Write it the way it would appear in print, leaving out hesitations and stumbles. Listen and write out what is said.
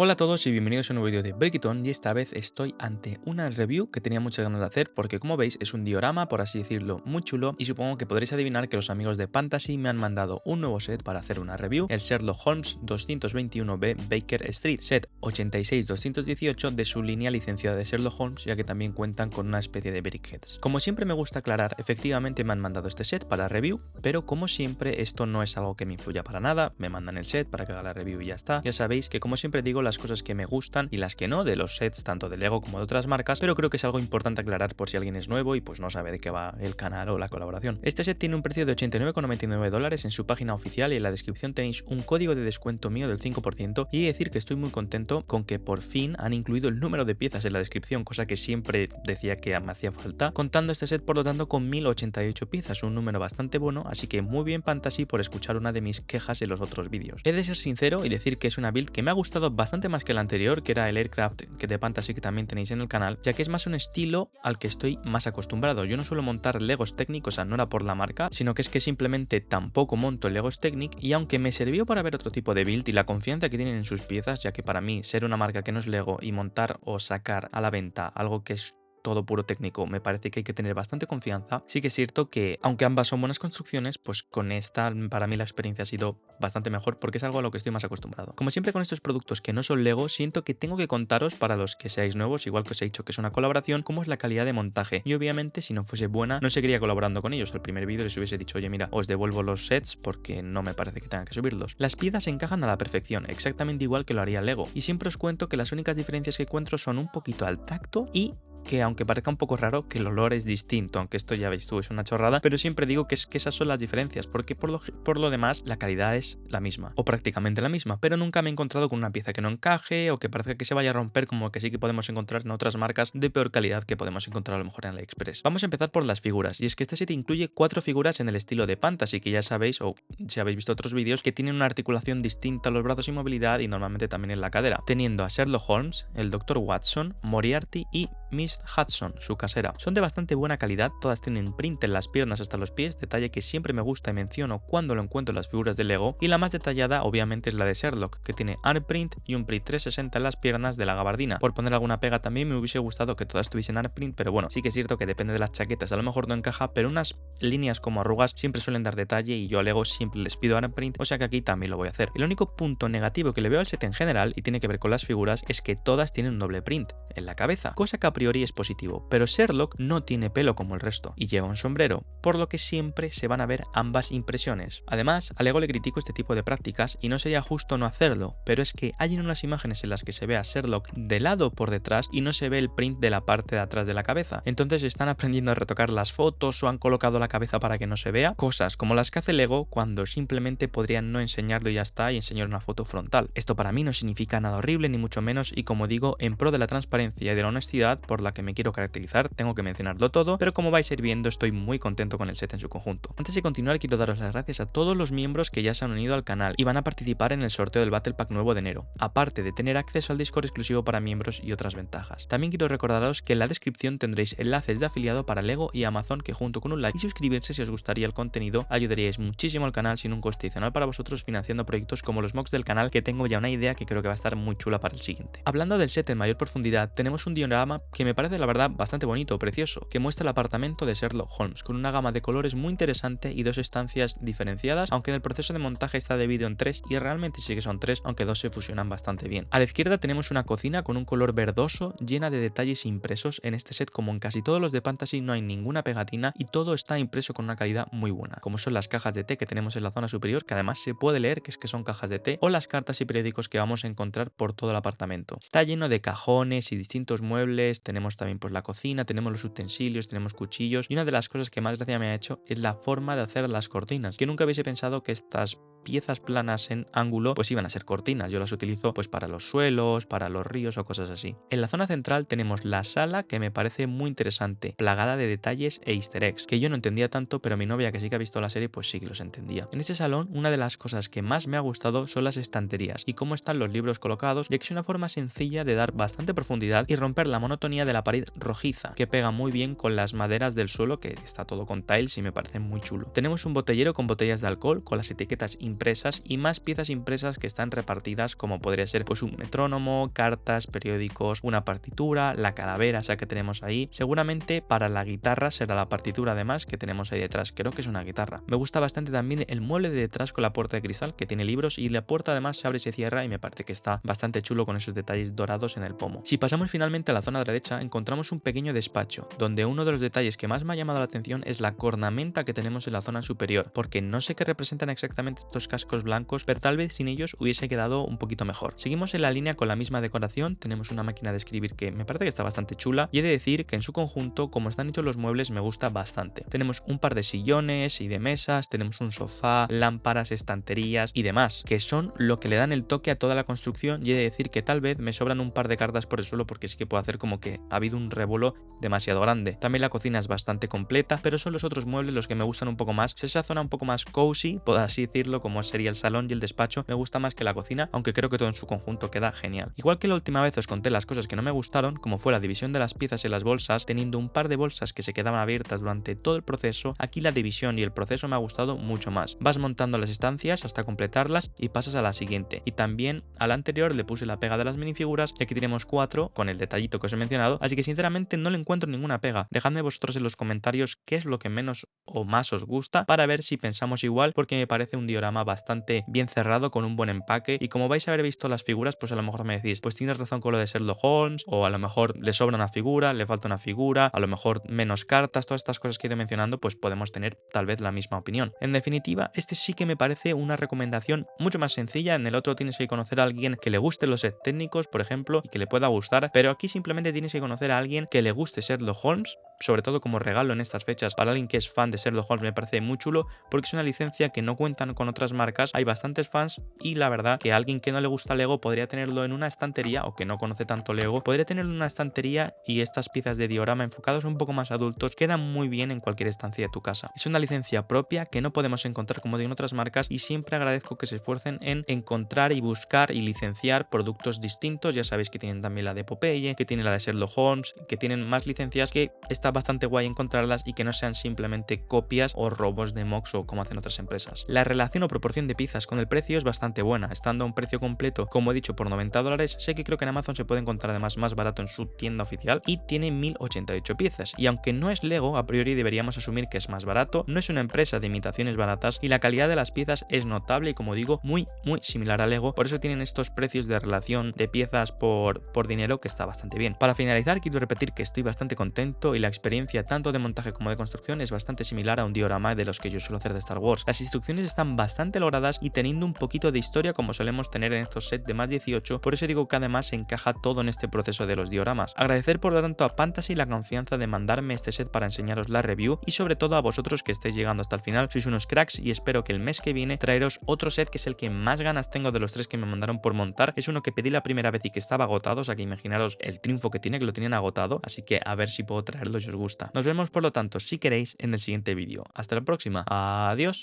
Hola a todos y bienvenidos a un nuevo vídeo de Break It On, y esta vez estoy ante una review que tenía muchas ganas de hacer porque, como veis, es un diorama, por así decirlo, muy chulo, y supongo que podréis adivinar que los amigos de Fantasy me han mandado un nuevo set para hacer una review, el Sherlock Holmes 221B Baker Street, set 86218 de su línea licenciada de Sherlock Holmes, ya que también cuentan con una especie de brickheads. Como siempre me gusta aclarar, efectivamente me han mandado este set para review, pero como siempre esto no es algo que me influya para nada, me mandan el set para que haga la review y ya está. Ya sabéis que, como siempre digo, las cosas que me gustan y las que no de los sets tanto de Lego como de otras marcas, pero creo que es algo importante aclarar por si alguien es nuevo y pues no sabe de qué va el canal o la colaboración. Este set tiene un precio de $89,99 en su página oficial, y en la descripción tenéis un código de descuento mío del 5%, y decir que estoy muy contento con que por fin han incluido el número de piezas en la descripción, cosa que siempre decía que me hacía falta, contando este set por lo tanto con 1088 piezas, un número bastante bueno, así que muy bien Fantasy por escuchar una de mis quejas en los otros vídeos. He de ser sincero y decir que es una build que me ha gustado bastante más que la anterior, que era el Aircraft que de Fantasy, que también tenéis en el canal, ya que es más un estilo al que estoy más acostumbrado. Yo no suelo montar Legos Technic, o sea, no era por la marca, sino que es que simplemente tampoco monto Legos Technic, y aunque me sirvió para ver otro tipo de build y la confianza que tienen en sus piezas, ya que para mí ser una marca que no es Lego y montar o sacar a la venta algo que es todo puro técnico, me parece que hay que tener bastante confianza. Sí que es cierto que, aunque ambas son buenas construcciones, pues con esta para mí la experiencia ha sido bastante mejor porque es algo a lo que estoy más acostumbrado. Como siempre con estos productos que no son Lego, siento que tengo que contaros, para los que seáis nuevos, igual que os he dicho que es una colaboración, cómo es la calidad de montaje, y obviamente si no fuese buena no seguiría colaborando con ellos. El primer vídeo les hubiese dicho, oye mira, os devuelvo los sets porque no me parece que tenga que subirlos. Las piezas se encajan a la perfección, exactamente igual que lo haría Lego, y siempre os cuento que las únicas diferencias que encuentro son un poquito al tacto, y que aunque parezca un poco raro, que el olor es distinto, aunque esto ya veis tú, es una chorrada, pero siempre digo que esas son las diferencias, porque por lo demás la calidad es la misma, o prácticamente la misma, pero nunca me he encontrado con una pieza que no encaje, o que parezca que se vaya a romper, como que sí que podemos encontrar en otras marcas de peor calidad que podemos encontrar a lo mejor en AliExpress. Vamos a empezar por las figuras, y es que este set incluye 4 figuras en el estilo de Fantasy, que ya sabéis, o si habéis visto otros vídeos, que tienen una articulación distinta a los brazos y movilidad, y normalmente también en la cadera, teniendo a Sherlock Holmes, el Dr. Watson, Moriarty y Miss Hudson, su casera. Son de bastante buena calidad, todas tienen print en las piernas hasta los pies, detalle que siempre me gusta y menciono cuando lo encuentro en las figuras de Lego, y la más detallada obviamente es la de Sherlock, que tiene art print y un print 360 en las piernas de la gabardina. Por poner alguna pega, también me hubiese gustado que todas tuviesen art print, pero bueno, sí que es cierto que depende de las chaquetas, a lo mejor no encaja, pero unas líneas como arrugas siempre suelen dar detalle, y yo a Lego siempre les pido art print, o sea que aquí también lo voy a hacer. El único punto negativo que le veo al set en general, y tiene que ver con las figuras, es que todas tienen un doble print en la cabeza, cosa que a priori es positivo, pero Sherlock no tiene pelo como el resto y lleva un sombrero, por lo que siempre se van a ver ambas impresiones. Además, a Lego le critico este tipo de prácticas, y no sería justo no hacerlo, pero es que hay unas imágenes en las que se ve a Sherlock de lado por detrás y no se ve el print de la parte de atrás de la cabeza. Entonces están aprendiendo a retocar las fotos, o han colocado la cabeza para que no se vea, cosas como las que hace Lego cuando simplemente podrían no enseñarlo y ya está, y enseñar una foto frontal. Esto para mí no significa nada horrible ni mucho menos, y como digo, en pro de la transparencia y de la honestidad por la que me quiero caracterizar, tengo que mencionarlo todo, pero como vais a ir viendo estoy muy contento con el set en su conjunto. Antes de continuar, quiero daros las gracias a todos los miembros que ya se han unido al canal y van a participar en el sorteo del Battle Pack nuevo de enero, aparte de tener acceso al Discord exclusivo para miembros y otras ventajas. También quiero recordaros que en la descripción tendréis enlaces de afiliado para Lego y Amazon, que junto con un like y suscribirse si os gustaría el contenido ayudaríais muchísimo al canal sin un coste adicional para vosotros, financiando proyectos como los mocks del canal, que tengo ya una idea que creo que va a estar muy chula para el siguiente. Hablando del set en mayor profundidad, tenemos un diorama que me parece la verdad bastante bonito, precioso, que muestra el apartamento de Sherlock Holmes, con una gama de colores muy interesante y 2 estancias diferenciadas, aunque en el proceso de montaje está dividido en 3, y realmente sí que son 3, aunque 2 se fusionan bastante bien. A la izquierda tenemos una cocina con un color verdoso, llena de detalles impresos. En este set, como en casi todos los de Fantasy, no hay ninguna pegatina y todo está impreso con una calidad muy buena, como son las cajas de té que tenemos en la zona superior, que además se puede leer que son cajas de té, o las cartas y periódicos que vamos a encontrar por todo el apartamento. Está lleno de cajones y distintos muebles, tenemos también pues la cocina, tenemos los utensilios, tenemos cuchillos, y una de las cosas que más gracia me ha hecho es la forma de hacer las cortinas, que nunca hubiese pensado que estas piezas planas en ángulo pues iban a ser cortinas. Yo las utilizo pues para los suelos, para los ríos o cosas así. En la zona central tenemos la sala, que me parece muy interesante, plagada de detalles e easter eggs, que yo no entendía tanto, pero mi novia, que sí que ha visto la serie, pues sí que los entendía. En este salón, una de las cosas que más me ha gustado son las estanterías y cómo están los libros colocados, ya que es una forma sencilla de dar bastante profundidad y romper la monotonía armonía de la pared rojiza, que pega muy bien con las maderas del suelo, que está todo con tiles y me parece muy chulo. Tenemos un botellero con botellas de alcohol, con las etiquetas impresas y más piezas impresas que están repartidas, como podría ser pues un metrónomo, cartas, periódicos, una partitura, la calavera esa que tenemos ahí. Seguramente para la guitarra será la partitura además que tenemos ahí detrás, creo que es una guitarra. Me gusta bastante también el mueble de detrás con la puerta de cristal que tiene libros y la puerta además se abre y se cierra y me parece que está bastante chulo con esos detalles dorados en el pomo. Si pasamos finalmente a la zona derecha encontramos un pequeño despacho, donde uno de los detalles que más me ha llamado la atención es la cornamenta que tenemos en la zona superior, porque no sé qué representan exactamente estos cascos blancos, pero tal vez sin ellos hubiese quedado un poquito mejor. Seguimos en la línea con la misma decoración, tenemos una máquina de escribir que me parece que está bastante chula y he de decir que en su conjunto, como están hechos los muebles, me gusta bastante. Tenemos un par de sillones y de mesas, tenemos un sofá, lámparas, estanterías y demás, que son lo que le dan el toque a toda la construcción y he de decir que tal vez me sobran un par de cartas por el suelo porque sí que puedo hacer como que ha habido un revuelo demasiado grande. También la cocina es bastante completa, pero son los otros muebles los que me gustan un poco más. Es esa zona un poco más cozy, por así decirlo, como sería el salón y el despacho, me gusta más que la cocina, aunque creo que todo en su conjunto queda genial. Igual que la última vez os conté las cosas que no me gustaron, como fue la división de las piezas en las bolsas, teniendo un par de bolsas que se quedaban abiertas durante todo el proceso, aquí la división y el proceso me ha gustado mucho más. Vas montando las estancias hasta completarlas y pasas a la siguiente. Y también a la anterior le puse la pega de las minifiguras y aquí tenemos 4 con el detallito que os he mencionado, así que sinceramente no le encuentro ninguna pega. Dejadme vosotros en los comentarios qué es lo que menos o más os gusta para ver si pensamos igual, porque me parece un diorama bastante bien cerrado con un buen empaque y como vais a haber visto las figuras, pues a lo mejor me decís, pues tienes razón con lo de Sherlock Holmes, o a lo mejor le sobra una figura, le falta una figura, a lo mejor menos cartas, todas estas cosas que he ido mencionando, pues podemos tener tal vez la misma opinión. En definitiva, este sí que me parece una recomendación mucho más sencilla. En el otro tienes que conocer a alguien que le guste los sets técnicos, por ejemplo, y que le pueda gustar, pero aquí simplemente tienes que conocer a alguien que le guste Sherlock Holmes, sobre todo como regalo en estas fechas para alguien que es fan de Sherlock Holmes. Me parece muy chulo porque es una licencia que no cuentan con otras marcas, hay bastantes fans y la verdad que a alguien que no le gusta Lego podría tenerlo en una estantería, o que no conoce tanto Lego, podría tenerlo en una estantería, y estas piezas de diorama enfocados un poco más adultos quedan muy bien en cualquier estancia de tu casa. Es una licencia propia que no podemos encontrar, como digo, en otras marcas, y siempre agradezco que se esfuercen en encontrar y buscar y licenciar productos distintos. Ya sabéis que tienen también la de Popeye, que tiene la de Sherlock Holmes, que tienen más licencias, que está bastante guay encontrarlas y que no sean simplemente copias o robos de Mox o como hacen otras empresas. La relación o proporción de piezas con el precio es bastante buena, estando a un precio completo, como he dicho, por $90. Sé que creo que en Amazon se puede encontrar además más barato en su tienda oficial y tiene 1088 piezas, y aunque no es Lego, a priori deberíamos asumir que es más barato, no es una empresa de imitaciones baratas y la calidad de las piezas es notable y, como digo, muy similar a Lego, por eso tienen estos precios de relación de piezas por dinero que está bastante bien. Para finalizar, quiero repetir que estoy bastante contento y la experiencia tanto de montaje como de construcción es bastante similar a un diorama de los que yo suelo hacer de Star Wars. Las instrucciones están bastante logradas y teniendo un poquito de historia como solemos tener en estos sets de más 18, por eso digo que además se encaja todo en este proceso de los dioramas. Agradecer por lo tanto a Fantasy la confianza de mandarme este set para enseñaros la review, y sobre todo a vosotros que estáis llegando hasta el final, sois unos cracks y espero que el mes que viene traeros otro set que es el que más ganas tengo de los 3 que me mandaron por montar. Es uno que pedí la primera vez y que estaba agotado, o sea que imaginaros el triunfo que tiene, que lo tenían agotado, así que a ver si puedo traerlo si os gusta. Nos vemos por lo tanto, si queréis, en el siguiente vídeo. Hasta la próxima. Adiós.